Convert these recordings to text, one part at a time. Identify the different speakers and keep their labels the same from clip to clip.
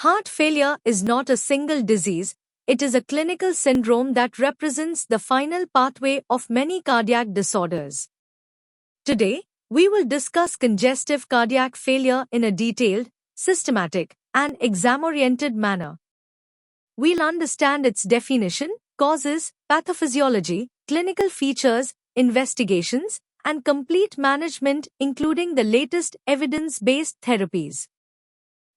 Speaker 1: Heart failure is not a single disease, it is a clinical syndrome that represents the final pathway of many cardiac disorders. Today, we will discuss congestive cardiac failure in a detailed, systematic, and exam-oriented manner. We'll understand its definition, causes, pathophysiology, clinical features, investigations, and complete management, including the latest evidence-based therapies.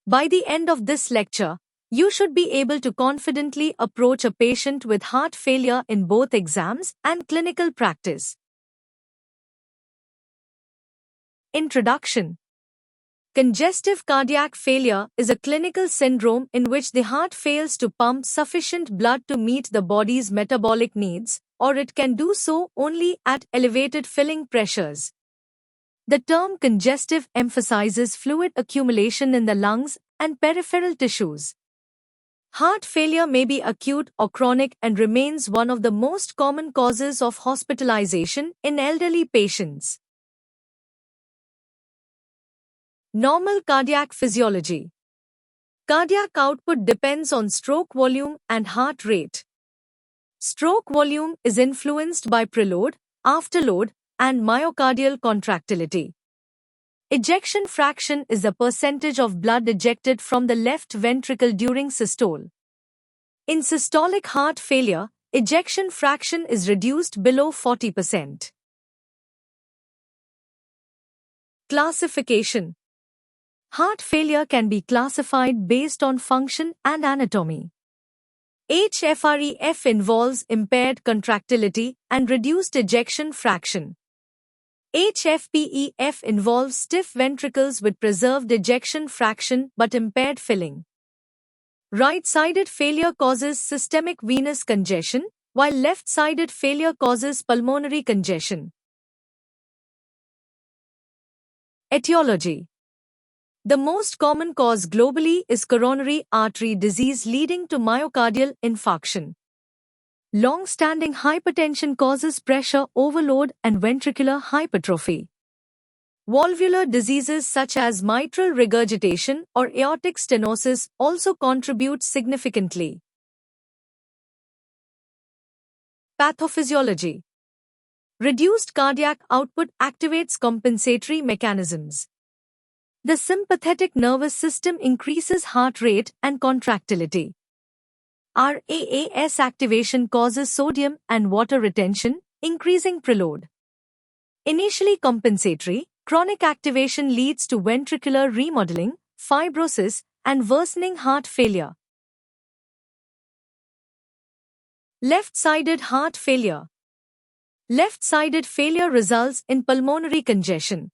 Speaker 1: By the end of this lecture, you should be able to confidently approach a patient with heart failure in both exams and clinical practice. Introduction. Congestive cardiac failure is a clinical syndrome in which the heart fails to pump sufficient blood to meet the body's metabolic needs, or it can do so only at elevated filling pressures. The term congestive emphasizes fluid accumulation in the lungs and peripheral tissues. Heart failure may be acute or chronic and remains one of the most common causes of hospitalization in elderly patients. Normal cardiac physiology. Cardiac output depends on stroke volume and heart rate. Stroke volume is influenced by preload, afterload, and myocardial contractility. Ejection fraction is the percentage of blood ejected from the left ventricle during systole. In systolic heart failure, ejection fraction is reduced below 40%. Classification. Heart failure can be classified based on function and anatomy. HFrEF involves impaired contractility and reduced ejection fraction. HFpEF involves stiff ventricles with preserved ejection fraction but impaired filling. Right-sided failure causes systemic venous congestion, while left-sided failure causes pulmonary congestion. Etiology. The most common cause globally is coronary artery disease leading to myocardial infarction. Long-standing hypertension causes pressure overload and ventricular hypertrophy. Valvular diseases such as mitral regurgitation or aortic stenosis also contribute significantly. Pathophysiology. Reduced cardiac output activates compensatory mechanisms. The sympathetic nervous system increases heart rate and contractility. RAAS activation causes sodium and water retention, increasing preload. Initially compensatory, chronic activation leads to ventricular remodeling, fibrosis, and worsening heart failure. Left-sided heart failure. Left-sided failure results in pulmonary congestion.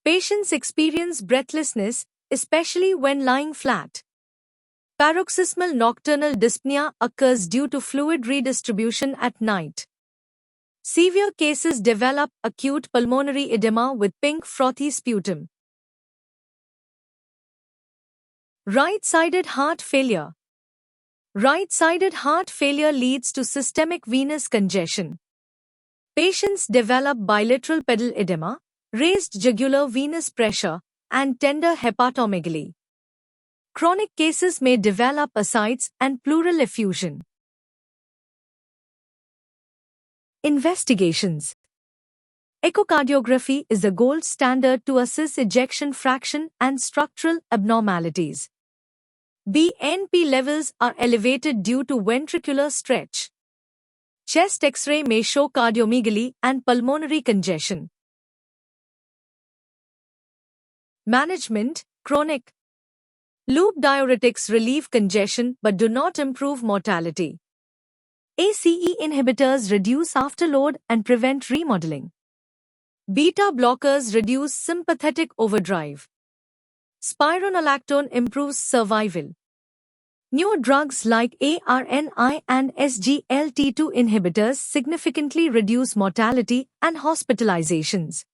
Speaker 1: Patients experience breathlessness, especially when lying flat. Paroxysmal nocturnal dyspnea occurs due to fluid redistribution at night. Severe cases develop acute pulmonary edema with pink frothy sputum. Right-sided heart failure. Right-sided heart failure leads to systemic venous congestion. Patients develop bilateral pedal edema, raised jugular venous pressure, and tender hepatomegaly. Chronic cases may develop ascites and pleural effusion. Investigations. Echocardiography is the gold standard to assess ejection fraction and structural abnormalities. BNP levels are elevated due to ventricular stretch. Chest X-ray may show cardiomegaly and pulmonary congestion. Management, chronic. Loop diuretics relieve congestion but do not improve mortality. ACE inhibitors reduce afterload and prevent remodeling. Beta blockers reduce sympathetic overdrive. Spironolactone improves survival. Newer drugs like ARNI and SGLT2 inhibitors significantly reduce mortality and hospitalizations.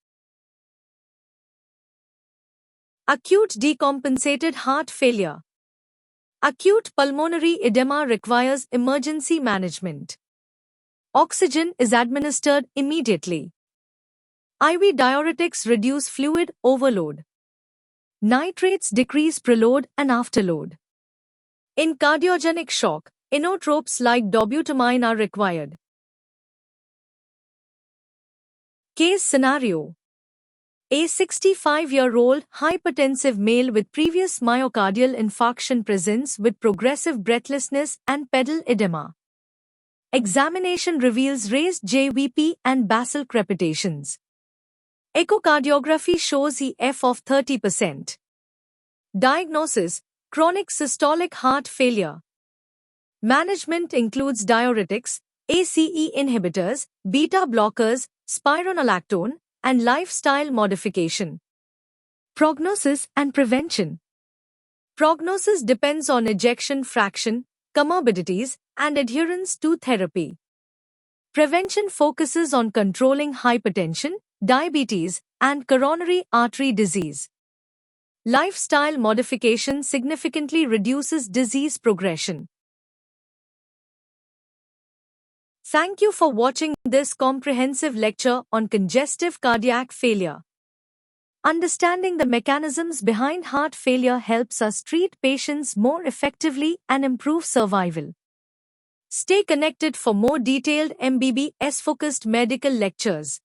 Speaker 1: Acute decompensated heart failure. Acute pulmonary edema requires emergency management. Oxygen is administered immediately. IV diuretics reduce fluid overload. Nitrates decrease preload and afterload. In cardiogenic shock, inotropes like dobutamine are required. Case scenario: a 65-year-old hypertensive male with previous myocardial infarction presents with progressive breathlessness and pedal edema. Examination reveals raised JVP and basal crepitations. Echocardiography shows EF of 30%. Diagnosis: chronic systolic heart failure. Management includes diuretics, ACE inhibitors, beta blockers, spironolactone, and lifestyle modification. Prognosis and prevention. Prognosis depends on ejection fraction, comorbidities, and adherence to therapy. Prevention focuses on controlling hypertension, diabetes, and coronary artery disease. Lifestyle modification significantly reduces disease progression. Thank you for watching this comprehensive lecture on congestive cardiac failure. Understanding the mechanisms behind heart failure helps us treat patients more effectively and improve survival. Stay connected for more detailed MBBS-focused medical lectures.